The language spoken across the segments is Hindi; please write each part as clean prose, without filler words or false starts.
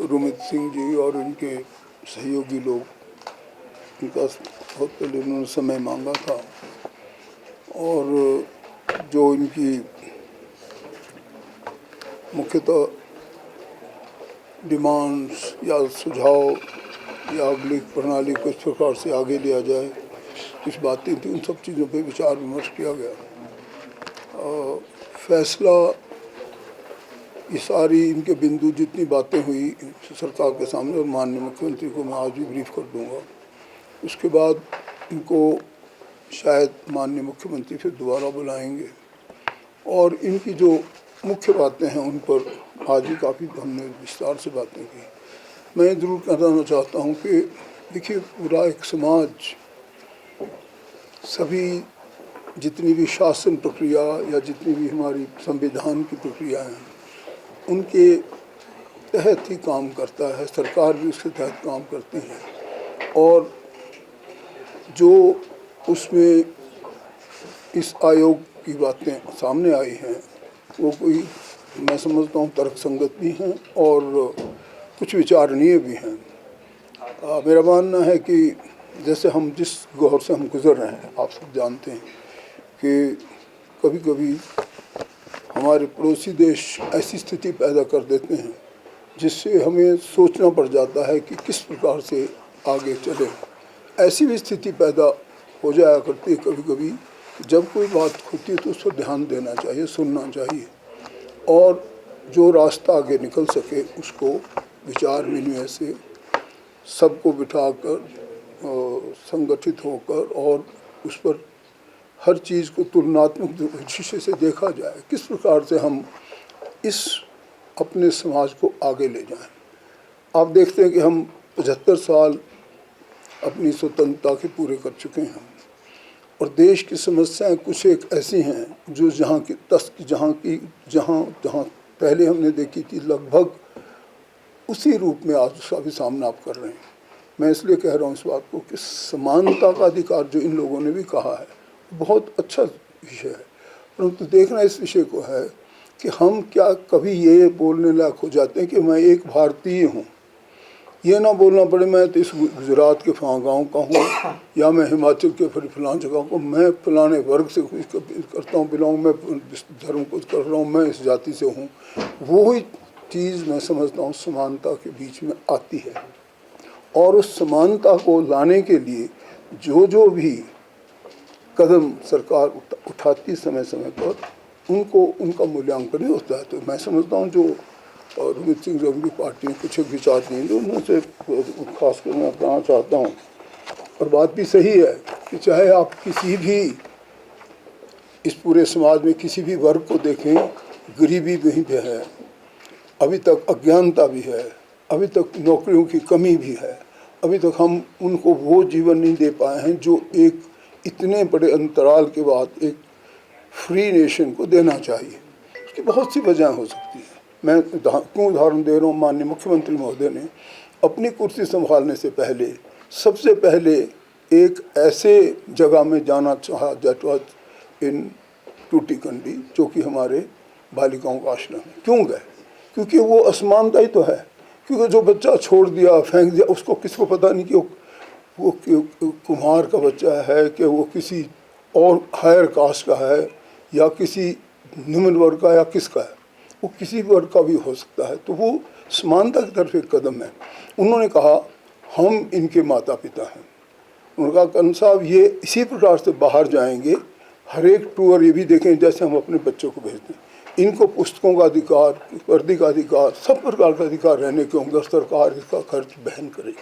रुमित सिंह जी और उनके सहयोगी लोग, इनका बहुत पहले उन्होंने समय मांगा था और जो इनकी मुख्यतः डिमांड्स या सुझाव या अगली प्रणाली को इस प्रकार से आगे लिया जाए, कुछ बातें थी, उन सब चीज़ों पे विचार विमर्श किया गया। फैसला, ये सारी इनके बिंदु जितनी बातें हुई सरकार के सामने और माननीय मुख्यमंत्री को मैं आज भी ब्रीफ कर दूंगा। उसके बाद इनको शायद माननीय मुख्यमंत्री फिर दोबारा बुलाएंगे और इनकी जो मुख्य बातें हैं उन पर आज भी काफ़ी हमने विस्तार से बातें की। मैं ज़रूर कहना चाहता हूँ कि देखिए, पूरा एक समाज, सभी जितनी भी शासन प्रक्रिया या जितनी भी हमारी संविधान की प्रक्रिया हैं उनके तहत ही काम करता है, सरकार भी उसके तहत काम करती है। और जो उसमें इस आयोग की बातें सामने आई हैं वो कोई, मैं समझता हूँ, तर्कसंगत भी हैं और कुछ विचारणीय भी हैं। मेरा मानना है कि जैसे हम जिस दौर से हम गुज़र रहे हैं, आप सब जानते हैं कि कभी कभी हमारे पड़ोसी देश ऐसी स्थिति पैदा कर देते हैं जिससे हमें सोचना पड़ जाता है कि किस प्रकार से आगे चले। ऐसी भी स्थिति पैदा हो जाया करती है कभी कभी, जब कोई बात होती है तो उस पर ध्यान देना चाहिए, सुनना चाहिए और जो रास्ता आगे निकल सके उसको विचार विनिमय से सबको बिठाकर संगठित होकर और उस पर हर चीज़ को तुलनात्मक दृष्टि से देखा जाए, किस प्रकार से हम इस अपने समाज को आगे ले जाएं। आप देखते हैं कि हम 75 साल अपनी स्वतंत्रता के पूरे कर चुके हैं और देश की समस्याएं कुछ एक ऐसी हैं जो जहाँ पहले हमने देखी थी, लगभग उसी रूप में आज उसका भी सामना आप कर रहे हैं। मैं इसलिए कह रहा हूँ इस बात को कि समानता का अधिकार जो इन लोगों ने भी कहा है बहुत अच्छा विषय है, परंतु देखना इस विषय को है कि हम क्या कभी ये बोलने लायक हो जाते हैं कि मैं एक भारतीय हूँ। ये ना बोलना पड़े मैं तो इस गुजरात के गाँव का हूँ या मैं हिमाचल के फलां जगह को, मैं फलाने वर्ग से कुछ करता हूँ, बिलोंग, मैं धर्म कुछ कर रहा हूँ, मैं इस जाति से हूँ। वो ही चीज़ मैं समझता हूँ समानता के बीच में आती है और उस समानता को लाने के लिए जो भी कदम सरकार उठाती समय समय पर उनको उनका मूल्यांकन ही होता है। तो मैं समझता हूँ जो रुमित सिंह जी की पार्टी ने कुछ एक विचार दिए जो उनसे खासकर मैं बताना चाहता हूँ और बात भी सही है कि चाहे आप किसी भी इस पूरे समाज में किसी भी वर्ग को देखें, गरीबी वहीं पे है, अभी तक अज्ञानता भी है, अभी तक नौकरियों की कमी भी है, अभी तक हम उनको वो जीवन नहीं दे पाए हैं जो एक इतने बड़े अंतराल के बाद एक फ्री नेशन को देना चाहिए। उसकी बहुत सी वजह हो सकती है। मैं क्यों उदाहरण दे रहा हूँ, माननीय मुख्यमंत्री महोदय ने अपनी कुर्सी संभालने से पहले सबसे पहले एक ऐसे जगह में जाना चाहा दैट वाज इन टूटीकंडी, जो कि हमारे बालिकाओं का आश्रम है। क्यों गए? क्योंकि वो असमानता ही तो है। क्योंकि जो बच्चा छोड़ दिया, फेंक दिया, उसको किसको पता नहीं कि वो कुम्हार का बच्चा है कि वो किसी और हायर कास्ट का है या किसी निम्न वर्ग का या किसका है, वो किसी वर्ग का भी हो सकता है। तो वो समानता की तरफ एक कदम है। उन्होंने कहा हम इनके माता पिता हैं। उन्होंने कहा कर्ण साहब ये इसी प्रकार से बाहर जाएंगे, हर एक टूर ये भी देखें जैसे हम अपने बच्चों को भेजते हैं। इनको पुस्तकों का अधिकार, वर्दी का अधिकार, सब प्रकार का अधिकार रहने के होंगे, सरकार इसका खर्च वहन करे।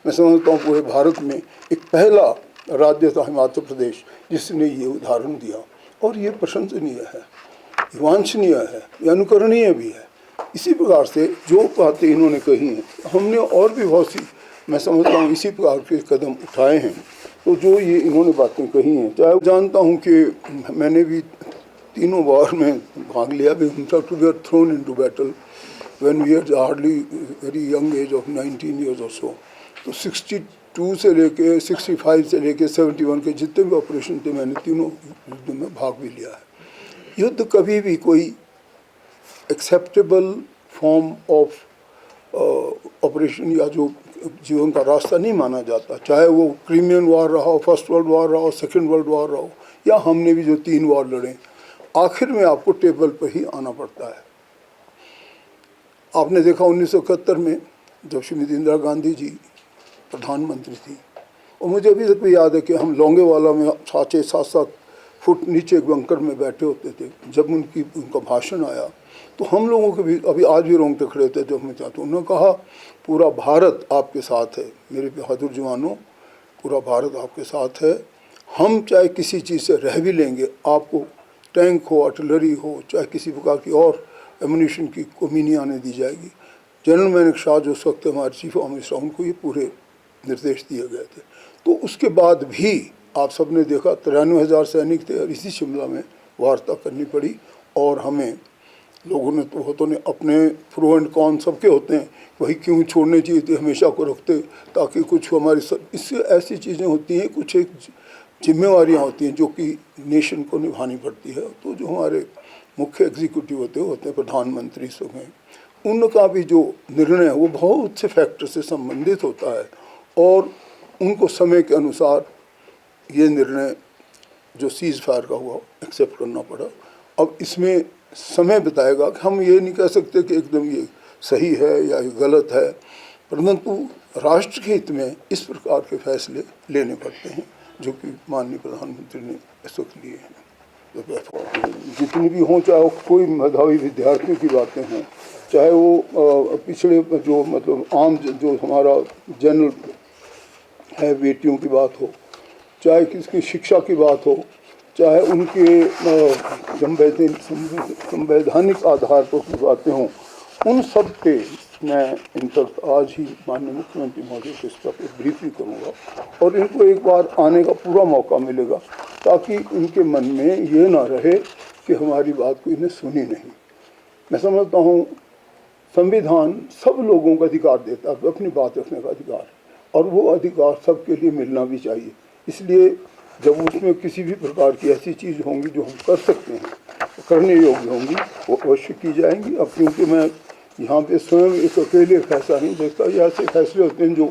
मैं समझता हूँ पूरे भारत में एक पहला राज्य था हिमाचल प्रदेश जिसने ये उदाहरण दिया और ये प्रशंसनीय है, वांछनीय है, ये अनुकरणीय भी है। इसी प्रकार से जो बातें इन्होंने कही हैं, हमने और भी बहुत सी, मैं समझता हूँ इसी प्रकार के कदम उठाए हैं। तो जो ये इन्होंने बातें कही हैं, चाहे जानता हूँ कि मैंने भी तीनों बार में भाग लिया, we were thrown into battle when we are hardly very young age of 19 years or so. तो 62 से लेके 65 से लेके 71 के जितने भी ऑपरेशन थे मैंने तीनों युद्धों में भाग भी लिया है। युद्ध कभी भी कोई एक्सेप्टेबल फॉर्म ऑफ ऑपरेशन या जो जीवन का रास्ता नहीं माना जाता, चाहे वो क्रीमियन वार रहा हो, फर्स्ट वर्ल्ड वार रहा हो, सेकेंड वर्ल्ड वार रहा हो, या हमने भी जो 3 वार लड़े, आखिर में आपको टेबल पर ही आना पड़ता है। आपने देखा 1971 में जब श्रीमती इंदिरा गांधी जी प्रधानमंत्री थी, और मुझे अभी तक भी याद है कि हम लोंगेवाला में 6-7 फुट नीचे एक बंकर में बैठे होते थे। जब उनका भाषण आया तो हम लोगों के भी अभी आज भी रोंगटे खड़े थे जब हमें चाहते। उन्होंने कहा पूरा भारत आपके साथ है मेरे बहादुर जवानों, पूरा भारत आपके साथ है। हम चाहे किसी चीज़ से रह भी लेंगे, आपको टैंक हो, आर्टिलरी हो, चाहे किसी प्रकार की और एमुनिशन की कमी नहीं आने दी जाएगी। जनरल मैनेक शाह जो उस वक्त हमारे चीफ ऑफ मिनिस्टर, उनको ये पूरे निर्देश दिए गए थे। तो उसके बाद भी आप सब ने देखा 93,000 सैनिक थे और इसी शिमला में वार्ता करनी पड़ी। और हमें लोगों ने तो बहुतों ने अपने प्रो एंड कॉन सबके होते हैं, वही क्यों छोड़ने चाहिए थे, हमेशा को रखते ताकि कुछ हमारी इससे ऐसी चीज़ें होती हैं, कुछ एक जिम्मेवारियाँ होती हैं जो कि नेशन को निभानी पड़ती है। तो जो हमारे मुख्य एग्जीक्यूटिव होते हैं प्रधानमंत्री सब हैं, उनका भी जो निर्णय है वो बहुत से फैक्टर से संबंधित होता है और उनको समय के अनुसार ये निर्णय जो सीज़ फायर का हुआ एक्सेप्ट करना पड़ा। अब इसमें समय बताएगा कि हम ये नहीं कह सकते कि एकदम ये सही है या ये गलत है, परंतु राष्ट्र के हित में इस प्रकार के फैसले लेने पड़ते हैं जो कि माननीय प्रधानमंत्री ने इस वक्त लिए हैं। जितनी भी हों, चाहे कोई मेधावी विद्यार्थियों की बातें हों, चाहे वो पिछड़े जो मतलब आम जो हमारा जनरल है बेटियों की बात हो, चाहे किसकी शिक्षा की बात हो, चाहे उनके संवैधानिक आधार पर की बातें हों, उन सब पे मैं इनफैक्ट आज ही माननीय मुख्यमंत्री महोदय को इस पर ब्रीफ भी करूँगा और इनको एक बार आने का पूरा मौका मिलेगा ताकि इनके मन में ये ना रहे कि हमारी बात को इन्हें सुनी नहीं। मैं समझता हूँ संविधान सब लोगों का अधिकार देता है, अपनी बात रखने का अधिकार, और वो अधिकार सबके लिए मिलना भी चाहिए। इसलिए जब उसमें किसी भी प्रकार की ऐसी चीज़ होंगी जो हम कर सकते हैं, करने योग्य होंगी, वो अवश्य की जाएंगी। अब क्योंकि मैं यहाँ पे स्वयं एक अकेले फैसला नहीं देखता, ये ऐसे फैसले होते हैं जो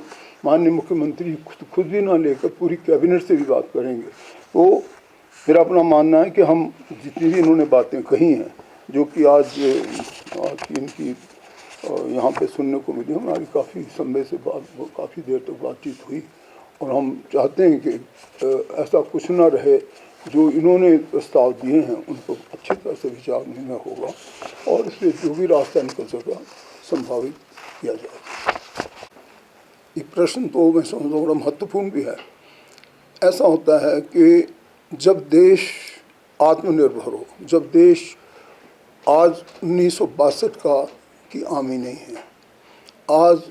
माननीय मुख्यमंत्री खुद भी ना लेकर पूरी कैबिनेट से भी बात करेंगे। तो मेरा अपना मानना है कि हम जितनी भी इन्होंने बातें कही हैं जो कि आज इनकी यहाँ पे सुनने को मिली, हमारी काफ़ी समय से काफ़ी देर तक बातचीत हुई और हम चाहते हैं कि ऐसा कुछ ना रहे। जो इन्होंने प्रस्ताव दिए हैं उनको अच्छी तरह से विचार निर्णय होगा और इससे जो भी रास्ता निकल सका संभावित किया जाएगा। ये प्रश्न तो मैं समझता हूँ बड़ा महत्वपूर्ण भी है। ऐसा होता है कि जब देश आत्मनिर्भर हो, जब देश आज 1962 का की आमी नहीं है, आज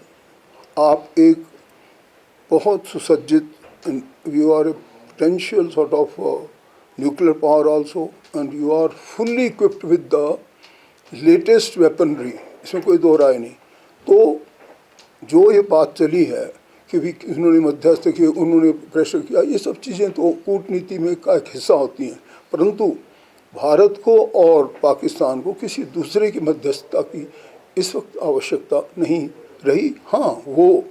आप एक बहुत सुसज्जित, you are a potential sort of nuclear power also and you are fully equipped with the latest weaponry, इसमें कोई दो राय नहीं। तो जो ये बात चली है कि भी उन्होंने मध्यस्थ किए, उन्होंने प्रेशर किया, ये सब चीज़ें तो कूटनीति में का एक हिस्सा होती हैं, परंतु भारत को और पाकिस्तान को किसी दूसरे की मध्यस्थता की इस वक्त आवश्यकता नहीं रही। हाँ, वो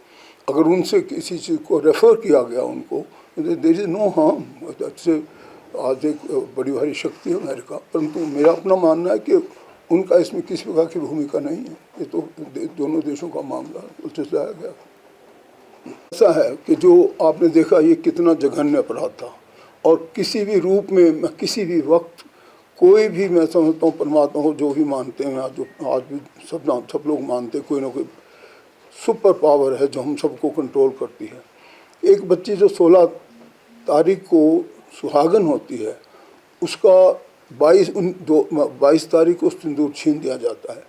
अगर उनसे किसी चीज़ को रेफ़र किया गया उनको, देयर इज़ नो हार्म। से आज एक बड़ी भारी शक्ति है अमेरिका, परंतु मेरा अपना मानना है कि उनका इसमें किसी प्रकार की भूमिका नहीं है। ये तो दोनों देशों का मामला उलझाया गया। ऐसा है कि जो आपने देखा ये कितना जघन्य अपराध था और किसी भी रूप में किसी भी वक्त कोई भी, मैं समझता हूँ परमात्मा को जो भी मानते हैं, आज भी सब लोग मानते हैं कोई ना कोई सुपर पावर है जो हम सबको कंट्रोल करती है। एक बच्ची जो 16 तारीख को सुहागन होती है, उसका 22 तारीख को सिंदूर छीन दिया जाता है।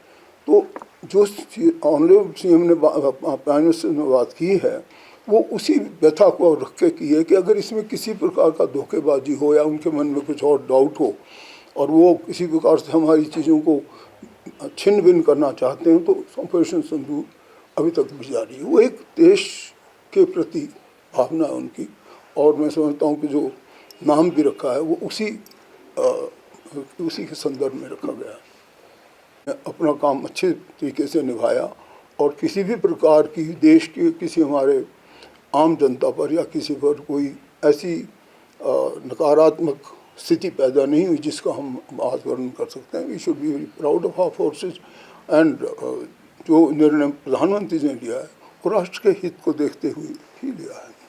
तो जो ऑनरेबल सीएम ने प्राइम मिनिस्टर ने बात की है वो उसी व्यथा को रख के की है कि अगर इसमें किसी प्रकार का धोखेबाजी हो या उनके मन में कुछ और डाउट हो और वो किसी प्रकार से हमारी चीज़ों को छिन्न भिन्न करना चाहते हैं तो ऑपरेशन सिंदूर अभी तक भी जारी है। वो एक देश के प्रति भावना है उनकी, और मैं समझता हूँ कि जो नाम भी रखा है वो उसी के संदर्भ में रखा गया है। अपना काम अच्छे तरीके से निभाया और किसी भी प्रकार की देश के किसी हमारे आम जनता पर या किसी पर कोई ऐसी नकारात्मक स्थिति पैदा नहीं हुई जिसका हम आज वर्णन कर सकते हैं। We should be very proud of our forces and जो निर्णय प्रधानमंत्री ने लिया है वो राष्ट्र के हित को देखते हुए ही लिया है।